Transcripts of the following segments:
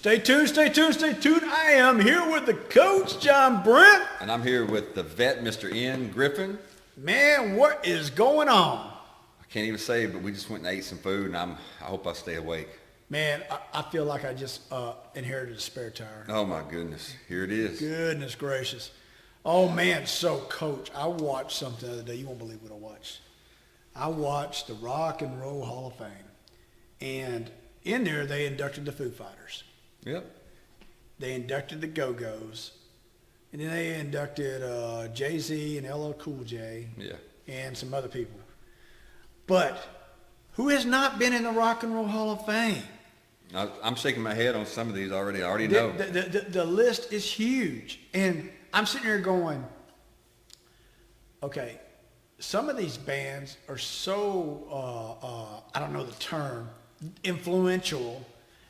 Stay tuned, stay tuned, stay tuned. I am here with the coach, John Brent. And I'm here with the vet, Mr. N. Griffin. Man, what is going on? I can't even say it, but we just went and ate some food, and I hope I stay awake. Man, I feel like I just inherited a spare tire. Oh, my goodness. Here it is. Goodness gracious. Oh, man. So, Coach, I watched something the other day. You won't believe what I watched. I watched the Rock and Roll Hall of Fame. And in there, they inducted the Foo Fighters. Yep. They inducted the Go-Go's. And then they inducted Jay-Z and LL Cool J. Yeah. And some other people. But who has not been in the Rock and Roll Hall of Fame? I'm shaking my head on some of these already. I already know. The list is huge. And I'm sitting here going, okay, some of these bands are so, I don't know the term, influential,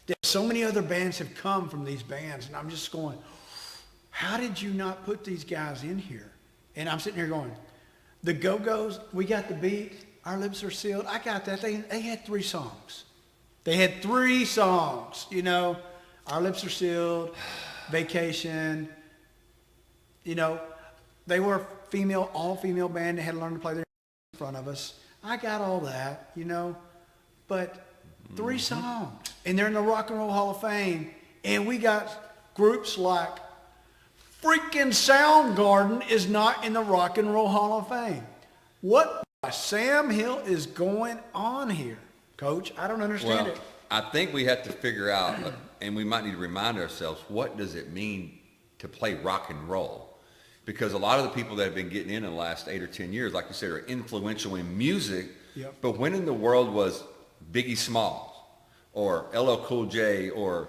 that so many other bands have come from these bands. And I'm just going, how did you not put these guys in here? And I'm sitting here going, the Go-Go's, We Got the Beat, Our Lips Are Sealed. I got that. They had 3 songs. They had 3 songs, you know, Our Lips Are Sealed, Vacation. You know, they were all-female band. They had to learn to play their in front of us. I got all that, you know, but 3 songs. And they're in the Rock and Roll Hall of Fame. And we got groups like freaking Soundgarden is not in the Rock and Roll Hall of Fame. What Sam Hill is going on here, Coach? I don't understand it. I think we have to figure out, and we might need to remind ourselves, what does it mean to play rock and roll? Because a lot of the people that have been getting in the last 8 or 10 years, like you said, are influential in music. Yep. But when in the world was Biggie Smalls or LL Cool J or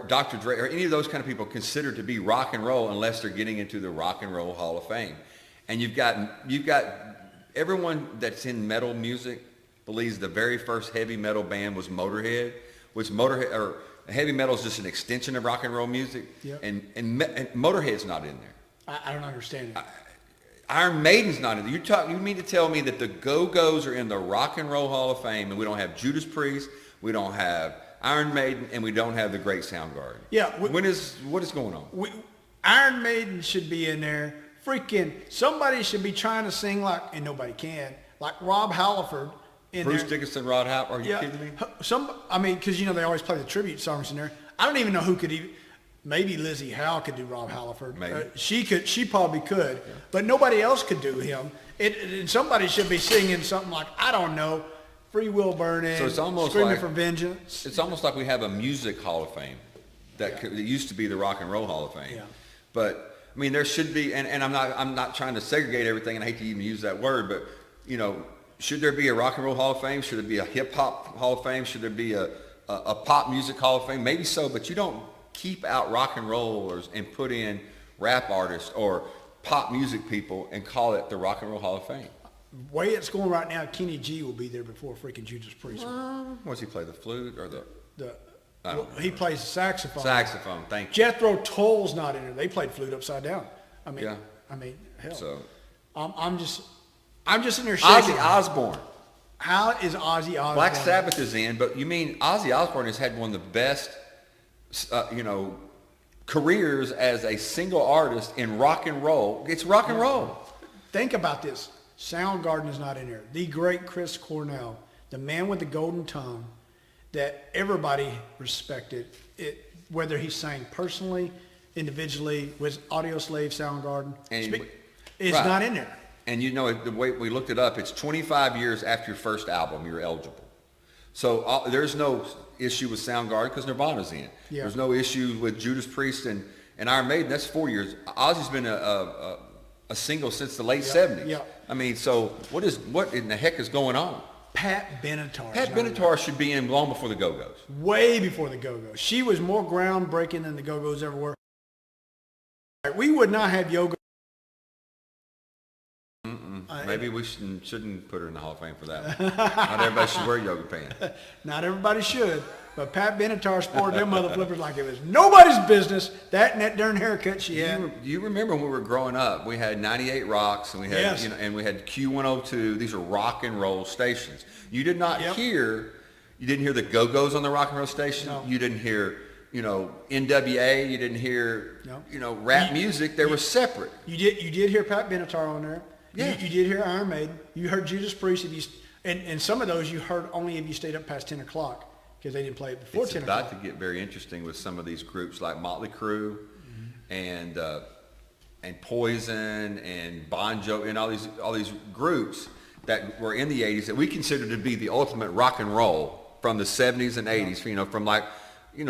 Dr. Dre or any of those kind of people considered to be rock and roll unless they're getting into the Rock and Roll Hall of Fame? And you've got everyone that's in metal music believes the very first heavy metal band was Motorhead, which heavy metal is just an extension of rock and roll music. Yep. And Motorhead's not in there. I don't understand it. Iron Maiden's not in there. You mean to tell me that the Go-Go's are in the Rock and Roll Hall of Fame and we don't have Judas Priest, we don't have Iron Maiden, and we don't have the Great Soundgarden? Yeah. What is going on? Iron Maiden should be in there. Freaking somebody should be trying to sing like, and nobody can, like Rob Halford in Bruce there. Dickinson, Rod Howe, are you kidding me? Because, you know, they always play the tribute songs in there. I don't even know who could even, maybe Lizzie Howe could do Rob Halford. Maybe. She probably could, yeah. But nobody else could do him. And somebody should be singing something like, I don't know, Free Will Burning, so it's almost Screaming like, for Vengeance. It's almost like we have a music Hall of Fame that used to be the Rock and Roll Hall of Fame. Yeah. But I mean, there should be, and I'm not trying to segregate everything, and I hate to even use that word, but you know, should there be a Rock and Roll Hall of Fame? Should there be a Hip Hop Hall of Fame? Should there be a Pop Music Hall of Fame? Maybe so, but you don't keep out rock and rollers and put in rap artists or pop music people and call it the Rock and Roll Hall of Fame. The way it's going right now, Kenny G will be there before freaking Judas Priest. What's he play, the flute or the he plays the saxophone. Saxophone, thank you. Jethro Tull's not in there. They played flute upside down. I mean, hell. So I'm just in there shaking. Ozzy Osbourne. How is Ozzy Osbourne? Black Sabbath is in, but you mean Ozzy Osbourne has had one of the best, careers as a single artist in rock and roll. It's rock and roll. Think about this. Soundgarden is not in there. The great Chris Cornell, the man with the golden tongue, that everybody respected, whether he sang personally, individually, with Audio Slave, Soundgarden, is not in there. And you know, the way we looked it up, it's 25 years after your first album, you're eligible. So there's no issue with Soundgarden because Nirvana's in. Yeah. There's no issue with Judas Priest and Iron Maiden. That's 4 years. Ozzy's been a single since the late 70s. Yeah. I mean, so what in the heck is going on? Pat Benatar. Pat Benatar should be in long before the Go-Go's. Way before the Go-Go's. She was more groundbreaking than the Go-Go's ever were. We would not have yoga. Maybe we shouldn't put her in the Hall of Fame for that one. Not everybody should wear yoga pants. Not everybody should. But Pat Benatar sported them mother flippers like it was nobody's business. That and that darn haircut she had. Do you remember when we were growing up? We had 98 Rocks and we had and we had Q102. These are rock and roll stations. You did not hear. You didn't hear the Go-Go's on the rock and roll station. No. You didn't hear NWA. You didn't hear, No. rap music. They were separate. You did hear Pat Benatar on there. Yeah. You did hear Iron Maiden. You heard Judas Priest. And some of those you heard only if you stayed up past 10 o'clock because they didn't play it before 10 o'clock. It's about to get very interesting with some of these groups like Motley Crue and Poison and Bon Jovi and all these groups that were in the 80s that we consider to be the ultimate rock and roll from the 70s and 80s, from like,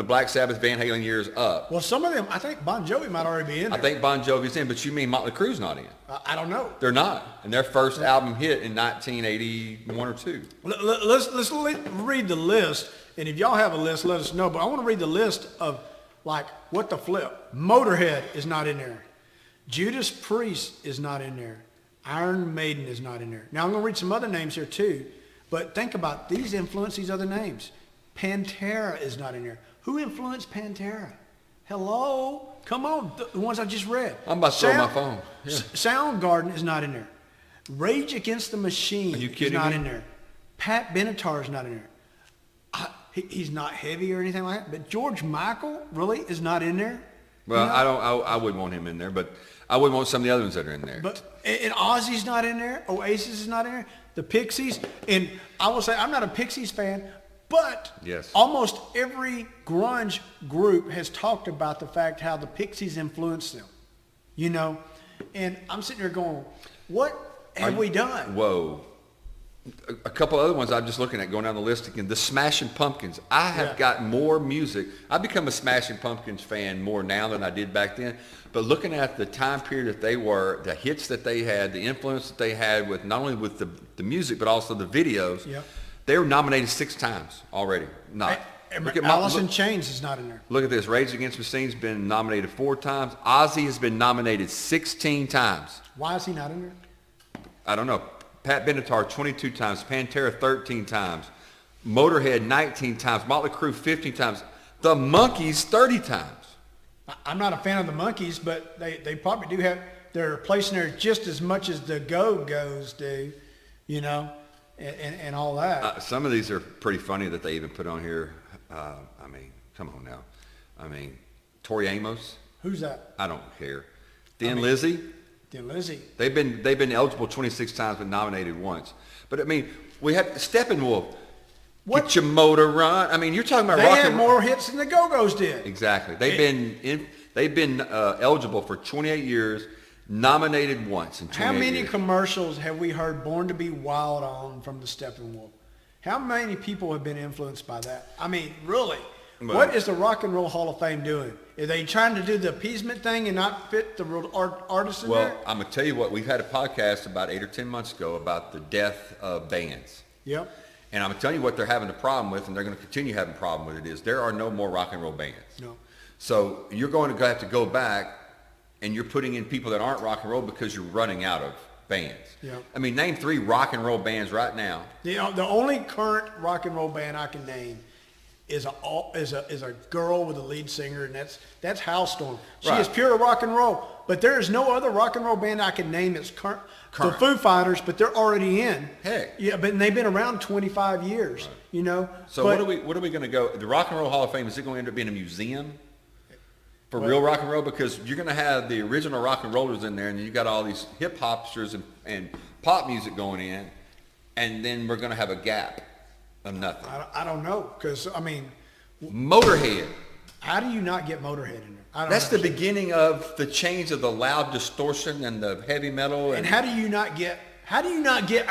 Black Sabbath, Van Halen years up. Well, some of them, I think Bon Jovi might already be in there. I think Bon Jovi's in, but you mean Motley Crue's not in? I don't know. They're not. And their first album hit in 1981 or 2. Let's read the list, and if y'all have a list, let us know. But I want to read the list of, like, what the flip. Motorhead is not in there. Judas Priest is not in there. Iron Maiden is not in there. Now, I'm going to read some other names here, too. But think about these influence these other names. Pantera is not in there. Who influenced Pantera? Hello? Come on, the ones I just read. I'm about to throw my phone. Yeah. Soundgarden is not in there. Rage Against the Machine is not in there. Pat Benatar is not in there. He's not heavy or anything like that. But George Michael really is not in there. Well, I wouldn't want him in there, but I wouldn't want some of the other ones that are in there. And Ozzy's not in there. Oasis is not in there. The Pixies. And I will say, I'm not a Pixies fan, but yes, almost every grunge group has talked about the fact how the Pixies influenced them. And I'm sitting here going, what have we done? Whoa. A couple other ones I'm just looking at going down the list again. The Smashing Pumpkins. I have got more music. I've become a Smashing Pumpkins fan more now than I did back then. But looking at the time period that they were, the hits that they had, the influence that they had with not only with the music but also the videos, they were nominated 6 times already. Alice in Chains is not in there. Look at this. Rage Against the Machine's been nominated 4 times. Ozzy has been nominated 16 times. Why is he not in there? I don't know. Pat Benatar 22 times, Pantera 13 times, Motorhead 19 times, Motley Crue 15 times, the Monkees 30 times. I'm not a fan of the Monkees, but they probably do have their place in there just as much as the Go-Go's do, and all that. Some of these are pretty funny that they even put on here. Come on now. Tori Amos. Who's that? I don't care. Thin Lizzy. Lizzie. They've been eligible 26 times but nominated once. But we have Steppenwolf. What? Get your motor run. You're talking about they rock had and more hits than the Go-Go's did. Exactly. They've been eligible for 28 years, nominated once in 28 How many years. commercials have we heard Born to be Wild on from the Steppenwolf? How many people have been influenced by that? Really? Well, what is the Rock and Roll Hall of Fame doing? Are they trying to do the appeasement thing and not fit the real artists in there? Well, I'm going to tell you what. We've had a podcast about 8 or 10 months ago about the death of bands. Yep. And I'm going to tell you what they're having a problem with, and they're going to continue having a problem with it, is there are no more rock and roll bands. No. So you're going to have to go back, and you're putting in people that aren't rock and roll because you're running out of bands. Yep. Name 3 rock and roll bands right now. The only current rock and roll band I can name is a girl with a lead singer, and that's Halstorm. She is pure rock and roll. But there is no other rock and roll band I can name that's current. The Foo Fighters, but they're already in. Heck. Yeah, but they've been around 25 years. So what are we going to go? The Rock and Roll Hall of Fame, is it going to end up being a museum for real rock and roll? Because you're going to have the original rock and rollers in there, and then you got all these hip hopsters and pop music going in, and then we're going to have a gap of nothing. I don't know, because Motorhead. How do you not get Motorhead in there? That's the beginning of the change of the loud distortion and the heavy metal. And how do you not get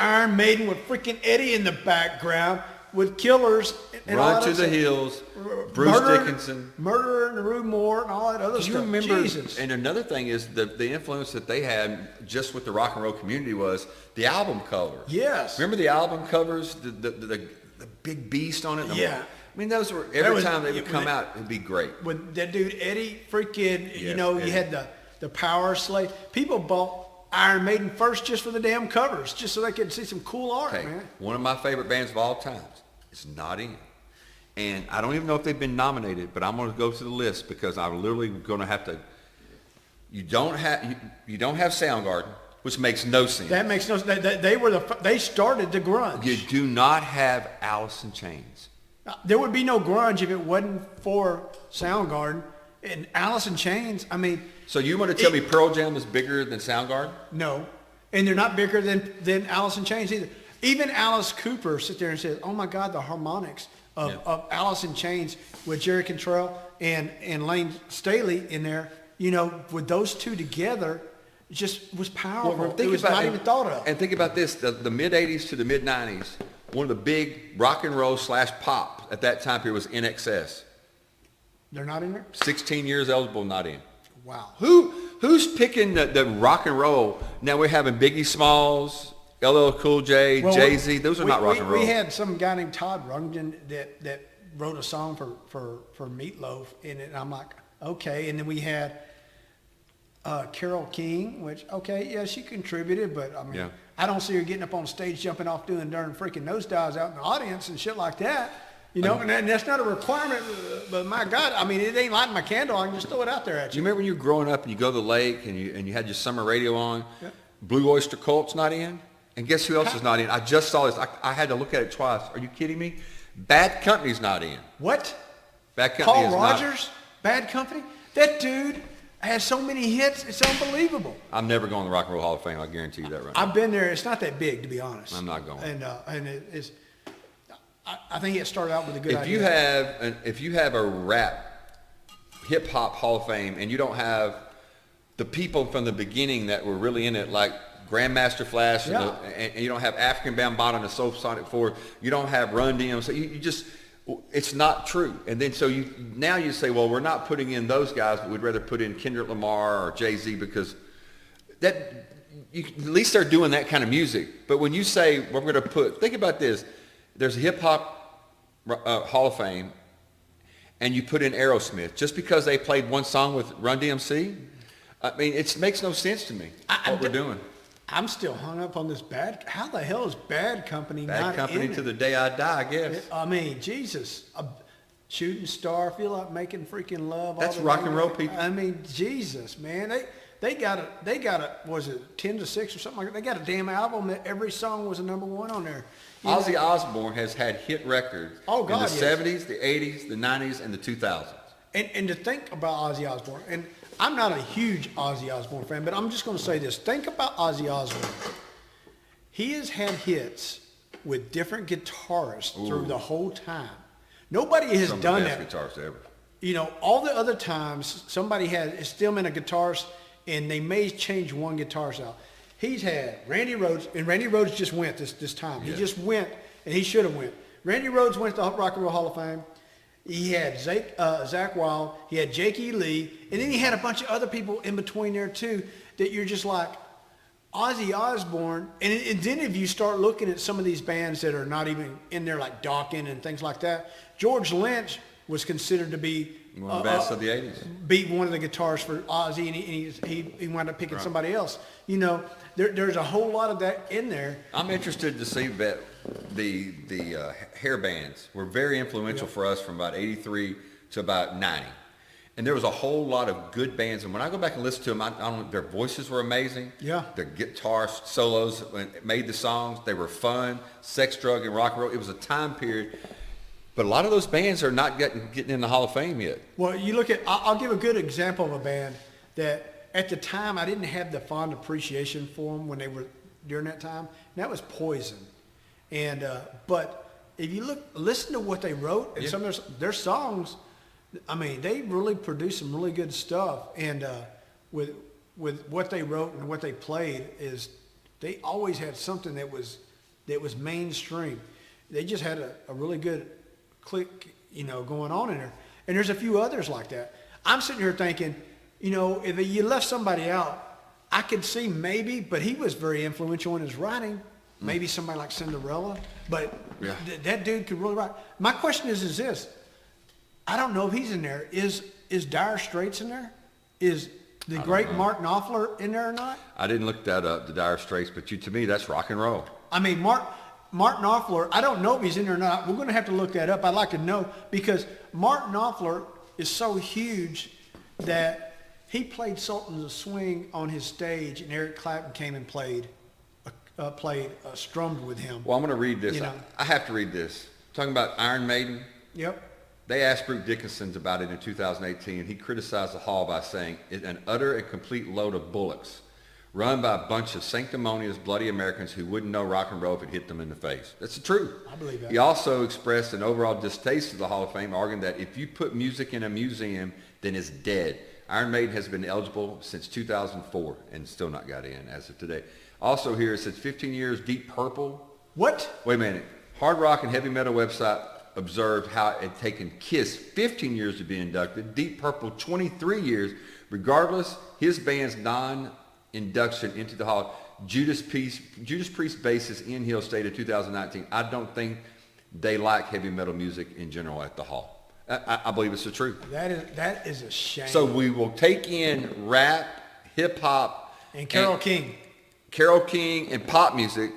Iron Maiden with freaking Eddie in the background with Killers and all Run that to the stuff? Hills, Bruce Dickinson, Murder in the Rue Morgue, and all that other Do stuff. you remember? Jesus. And another thing is the influence that they had just with the rock and roll community was the album cover. Yes. Remember the album covers, the big beast on it. Yeah. Those were every time they would come out, it'd be great. With that dude Eddie, freaking, Yes, you Eddie. had the Power Slave. People bought Iron Maiden first just for the damn covers, just so they could see some cool art, Okay, man. one of my favorite bands of all times is not in. And I don't even know if they've been nominated, but I'm going to go to the list because I'm literally going to have to. You don't have Soundgarden, which makes no sense. That makes no sense. They started the grunge. You do not have Alice in Chains. There would be no grunge if it wasn't for Soundgarden and Alice in Chains. I mean, So you want to tell me Pearl Jam is bigger than Soundgarden? no, and they're not bigger than Alice in Chains either. Even Alice Cooper sit there and says, "Oh my God, the harmonics of Alice in Chains with Jerry Cantrell and Lane Staley in there, with those two together, it just was powerful. It was not even thought of." And think about this: the mid '80s to the mid '90s, one of the big rock and roll / pop at that time period was NXS. They're not in there? 16 years eligible, not in. Wow. Who's picking the rock and roll? Now we're having Biggie Smalls, LL Cool J, Well, Jay-Z. Those are not rock and roll. We had some guy named Todd Rundgren that wrote a song for Meatloaf, and I'm like, okay. And then we had Carole King, which, okay, yeah, she contributed, but I mean, I don't see her getting up on stage, jumping off, doing darn freaking nosedives out in the audience and shit like that. And that's not a requirement, but my God, I mean, it ain't lighting my candle. I can just throw it out there at Do you. you remember when you were growing up and you go to the lake and you had your summer radio on? Yeah. Blue Oyster Cult's not in? And guess who else is not in? I just saw this. I had to look at it twice. Are you kidding me? Bad Company's not in. What? Bad Company Paul Rogers? Bad Company? That dude has so many hits, it's unbelievable. I'm never going to the Rock and Roll Hall of Fame. I guarantee you that right now. I've been there. It's not that big, to be honest. I'm not going. And it's. I think it started out with a good idea. If you have a rap hip hop Hall of Fame and you don't have the people from the beginning that were really in it, like Grandmaster Flash, and you don't have African Bambaataa and the Soul Sonic 4, you don't have Run DMC, you just, it's not true. And then so now you say, well, we're not putting in those guys, but we'd rather put in Kendrick Lamar or Jay-Z because at least they're doing that kind of music. But when you say we're going to think about this. There's a hip-hop Hall of Fame, and you put in Aerosmith. Just because they played one song with Run DMC, I mean, it makes no sense to me what we're doing. I'm still hung up on this how the hell is Bad Company not in it? Bad Company to the day I die, I guess. I mean, Jesus. A shooting star, feel like making freaking love. That's rock and roll, people. I mean, Jesus, man. They got was it 10 to 6 or something like that? They got a damn album that every song was a #1 on there. Ozzy Osbourne has had hit records in the 70s, the 80s, the 90s, and the 2000s. And to think about Ozzy Osbourne, and I'm not a huge Ozzy Osbourne fan, but I'm just going to say this. Think about Ozzy Osbourne. He has had hits with different guitarists through the whole time. Nobody has done that. Some of the best guitarists ever. All the other times, somebody is still in a guitarist, and they may change one guitarist out. He's had Randy Rhoads, and Randy Rhoads just went this time. He just went, and he should have went. Randy Rhoads went to the Rock and Roll Hall of Fame. He had Zakk Wylde. He had Jake E. Lee. And then he had a bunch of other people in between there, too, that you're just like, Ozzy Osbourne. And then if you start looking at some of these bands that are not even in there, like Dawkins and things like that, George Lynch was considered to be one of the best of the 80s. Beat one of the guitarists for Ozzy, and he wound up picking somebody else. There's a whole lot of that in there. I'm interested to see that the hair bands were very influential for us from about 83 to about 90. And there was a whole lot of good bands. And when I go back and listen to them, their voices were amazing. Yeah. Their guitar solos made the songs. They were fun. Sex, drug, and rock and roll. It was a time period. But a lot of those bands are not getting in the Hall of Fame yet. Well, you look at, I'll give a good example of a band that at the time I didn't have the fond appreciation for them when they were during that time. And that was Poison. And but if you listen to what they wrote and some of their songs, I mean, they really produced some really good stuff. And with what they wrote and what they played is they always had something that was mainstream. They just had a really good click, going on in there. And there's a few others like that. I'm sitting here thinking, if you left somebody out, I could see maybe, but he was very influential in his writing. Maybe somebody like Cinderella, but that dude could really write. My question is this. I don't know if he's in there. Is Dire Straits in there? Is the great Mark Knopfler in there or not? I didn't look that up, the Dire Straits, but to me, that's rock and roll. I mean, Mark Knopfler, I don't know if he's in there or not. We're going to have to look that up. I'd like to know because Mark Knopfler is so huge that he played Sultans of Swing on his stage, and Eric Clapton came and strummed with him. Well, I'm going to read this. I have to read this. Talking about Iron Maiden. Yep. They asked Bruce Dickinson about it in 2018. He criticized the Hall by saying, "It's an utter and complete load of bullocks, run by a bunch of sanctimonious, bloody Americans who wouldn't know rock and roll if it hit them in the face." That's the truth. I believe that. He also expressed an overall distaste of the Hall of Fame, arguing that if you put music in a museum, then it's dead. Iron Maiden has been eligible since 2004 and still not got in as of today. Also here it says 15 years, Deep Purple. What? Wait a minute. Hard Rock and Heavy Metal website observed how it had taken Kiss 15 years to be inducted, Deep Purple 23 years. Regardless, his band's non-induction into the Hall, Judas Priest bassist Ian Hill stated 2019, "I don't think they like heavy metal music in general at the Hall." I believe it's the truth. That is a shame. So we will take in rap, hip-hop, and Carole King. Carole King and pop music,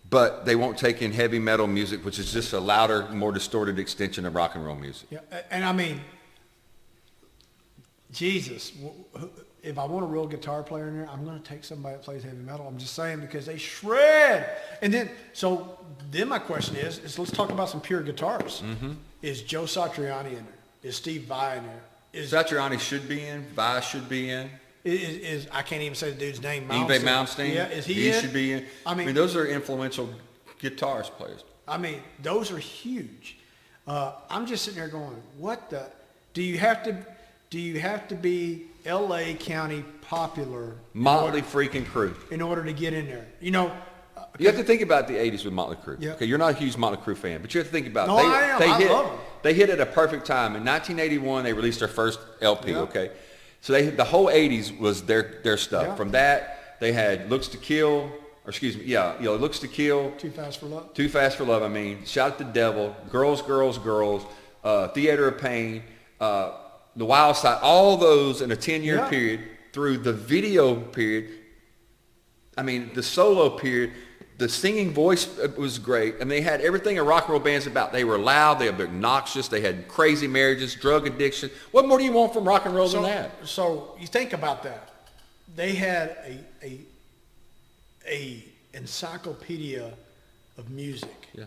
but they won't take in heavy metal music, which is just a louder, more distorted extension of rock and roll music. Yeah, and I mean, Jesus, if I want a real guitar player in there, I'm going to take somebody that plays heavy metal. I'm just saying, because they shred. And then my question is let's talk about some pure guitars. Mm-hmm. Is Joe Satriani in there? Is Steve Vai in there? Satriani should be in. Vai should be in. Is I can't even say the dude's name. Yngwie Malmsteen. Yeah, is he in? Should be in. I mean, those are influential guitarist players. I mean, those are huge. I'm just sitting there going, what the? Do you have to be L.A. County popular? Motley freaking Crue. In order to get in there, you know. You have to think about the 80s with Motley Crue. Yeah. Okay, you're not a huge Motley Crue fan, but you have to think about No, I am. I love them. They hit at a perfect time. In 1981, they released their first LP, Yeah. okay? So the whole 80s was their stuff. Yeah. From that, they had Looks to Kill, Looks to Kill. Too Fast for Love. Too Fast for Love, Shout at the Devil, Girls, Girls, Girls, Theater of Pain, The Wild Side, all those in a 10-year Yeah. period through the video period. The solo period. The singing voice was great, and they had everything a rock and roll band's about. They were loud, they were obnoxious, they had crazy marriages, drug addiction. What more do you want from rock and roll than that? So you think about that. They had a encyclopedia of music. Yeah.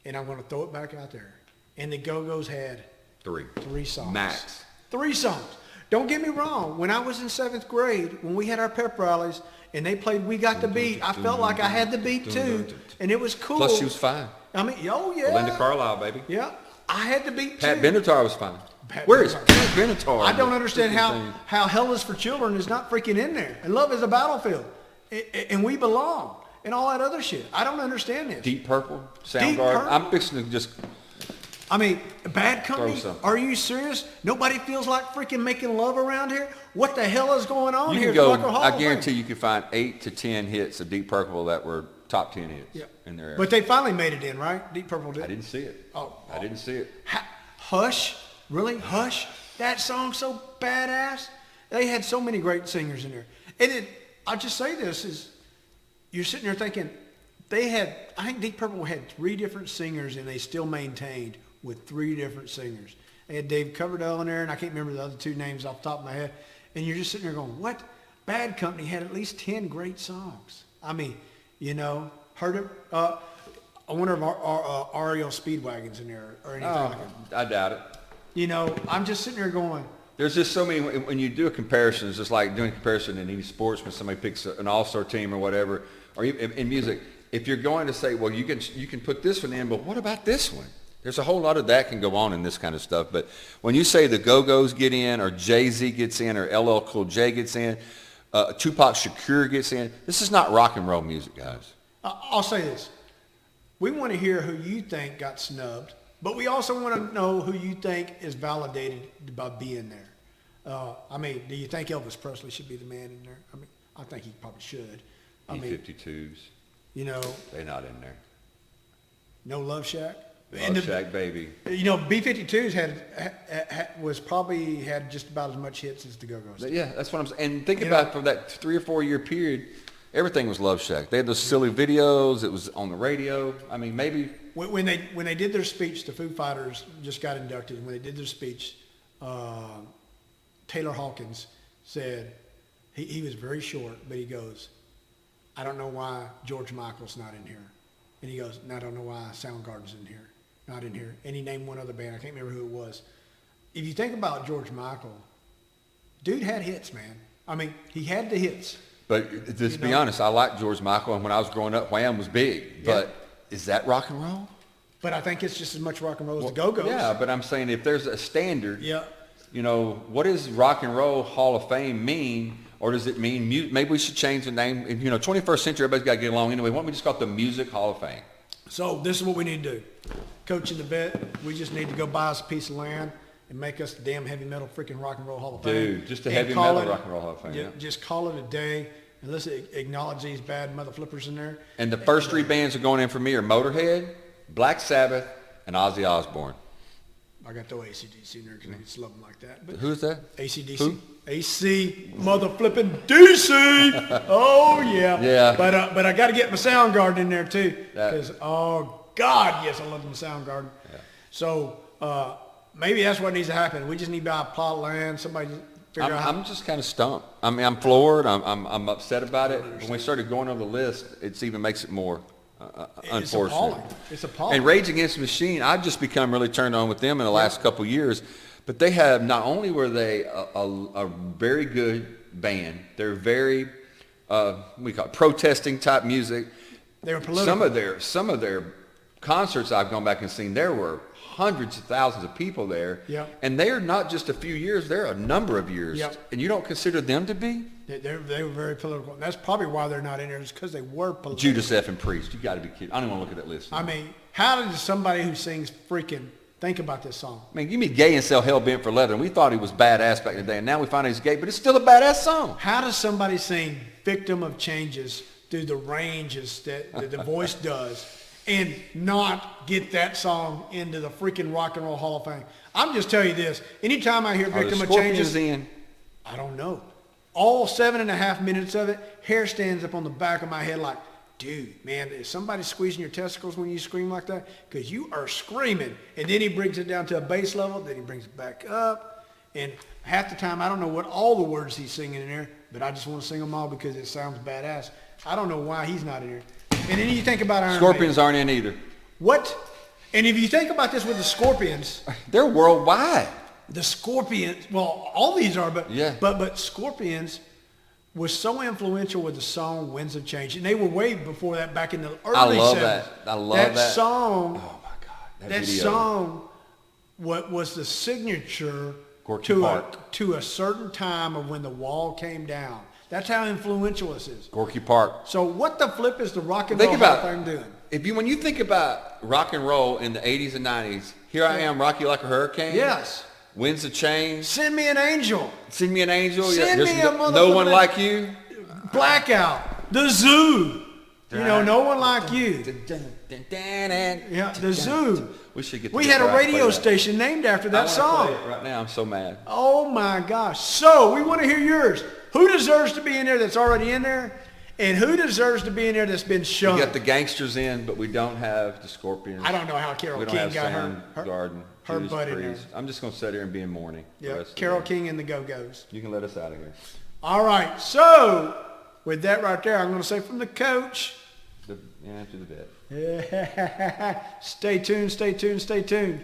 And I'm going to throw it back out there. And the Go-Go's had Three songs. Max. 3 songs. Don't get me wrong. When I was in 7th grade, when we had our pep rallies and they played We Got the Beat, I felt like I had the beat too. And it was cool. Plus she was fine. Oh yeah. Linda Carlisle, baby. Yeah. I had the beat too. Pat Benatar was fine. Pat Where is Benatar. Pat Benatar? I don't understand how Hell is for Children is not freaking in there. And Love is a Battlefield. And We Belong. And all that other shit. I don't understand this. Deep Purple, Deep Soundgarden. Purple. I'm fixing to just... Bad Company? some. Are you serious? Nobody feels like freaking making love around here? What the hell is going on You here? can go, Rock and Roll Hall I of guarantee Fame. you can find 8 to 10 hits of Deep Purple that were top 10 hits Yeah. in there. But they finally made it in, right? Deep Purple did. I didn't see it. I didn't see it. Hush? Really? Hush? That song's so badass. They had so many great singers in there. And I'll just say this is, you're sitting there thinking, I think Deep Purple had 3 different singers and they still maintained with 3 different singers. They had Dave Coverdale in there, and I can't remember the other 2 names off the top of my head. And you're just sitting there going, what? Bad Company had at least 10 great songs. Heard it. I wonder if our REO Speedwagon's in there or anything like that. I doubt it. I'm just sitting there going, There's just so many, when you do a comparison, it's just like doing a comparison in any sports when somebody picks an all-star team or whatever, or even in music. If you're going to say, well, you can put this one in, but what about this one? There's a whole lot of that can go on in this kind of stuff. But when you say the Go-Go's get in, or Jay-Z gets in, or LL Cool J gets in, Tupac Shakur gets in, this is not rock and roll music, guys. I'll say this. We want to hear who you think got snubbed, but we also want to know who you think is validated by being there. Do you think Elvis Presley should be the man in there? I think he probably should. B-52s. They're not in there. No Love Shack? Love Shack, baby. B-52s had just about as much hits as the Go-Go's. Yeah, that's what I'm saying. And think about for that 3 or 4 year period, everything was Love Shack. They had those silly videos. It was on the radio. Maybe when they did their speech, the Foo Fighters just got inducted. When they did their speech, Taylor Hawkins said he was very short, but he goes, "I don't know why George Michael's not in here," and he goes, "And I don't know why Soundgarden's in here." not in here, and he named one other band. I can't remember who it was. If you think about George Michael, dude had hits, man. I mean, he had the hits. But to be honest, I like George Michael, and when I was growing up, Wham was big. But is that rock and roll? But I think it's just as much rock and roll as the Go-Go's. Yeah, but I'm saying if there's a standard, yeah. you know, what does Rock and Roll Hall of Fame mean? Or does it mean maybe we should change the name? You know, 21st century, everybody's got to get along anyway. Why don't we just call it the Music Hall of Fame? So this is what we need to do. Coach and the vet, we just need to go buy us a piece of land and make us the damn heavy metal freaking Rock and Roll Hall of Fame. Dude, just a heavy metal Rock and Roll Hall of Fame. Yeah. Just call it a day. And let's acknowledge these bad mother flippers in there. And the first three bands that are going in for me are Motorhead, Black Sabbath, and Ozzy Osbourne. I got to throw AC/DC in there because I just love them like that. But who's that? AC/DC. Who? AC mother flipping DC. Oh yeah. Yeah. But I got to get my Soundgarden in there too because oh God, yes, I love my Soundgarden. Yeah. So maybe that's what needs to happen. We just need to buy a plot of land. Somebody figure out. I'm just kind of stumped. I mean, I'm floored. I'm upset about it. When we started going over the list, it even makes it more unfortunate. It's appalling. And Rage Against the Machine, I've just become really turned on with them in the last couple of years. But they have, not only were they a very good band, they're very, we call it protesting type music. They were political. Some of their concerts I've gone back and seen, there were hundreds of thousands of people there. Yeah. And they're not just a few years, they're a number of years. Yep. And you don't consider them to be? They were very political. And that's probably why they're not in there, is because they were political. Judas F. and Priest. You got to be kidding. I don't even want to look at that list. I mean, how does somebody who sings freaking think about this song? I mean, give me Gay and Sell Hell Bent for Leather. And we thought he was badass back in the day. And now we find out he's gay, but it's still a badass song. How does somebody sing Victim of Changes through the ranges that the voice does and not get that song into the freaking Rock and Roll Hall of Fame? I'm just telling you this. Anytime I hear Victim of Changes, I don't know. All 7.5 minutes of it, hair stands up on the back of my head like, dude, man, is somebody squeezing your testicles when you scream like that? Because you are screaming. And then he brings it down to a bass level, then he brings it back up. And half the time, I don't know what all the words he's singing in there, but I just want to sing them all because it sounds badass. I don't know why he's not in here. And then you think about Iron Scorpions aren't in either. What? And if you think about this with the Scorpions. They're worldwide. The Scorpions, well, all these are, but yeah. but Scorpions was so influential with the song Winds of Change. And they were way before that, back in the early 70s. I love that. That song, oh my God. That song was the signature to a certain time of when the wall came down. That's how influential this is. Gorky Park. So what the flip is the Rock and Roll Hall of Fame doing? When you think about rock and roll in the 80s and 90s, Here I Am, Rock You Like a Hurricane. Yes. Winds of Change. Send Me an Angel. Send Me an Angel. Send me a motherfucker. No One Like You. Blackout. The Zoo. You know, No One Like You. Yeah, The Zoo. We had a radio station named after that song. Play it right now. I'm so mad. Oh my gosh. So we want to hear yours. Who deserves to be in there that's already in there? And who deserves to be in there that's been shown? We got the Gangsters in, but we don't have the Scorpions. I don't know how Carole King got her butt in there. I'm just going to sit here and be in mourning. Yeah, Carole King and the Go-Go's. You can let us out of here. All right. So with that right there, I'm going to say from the coach. To the vet. Stay tuned, stay tuned, stay tuned.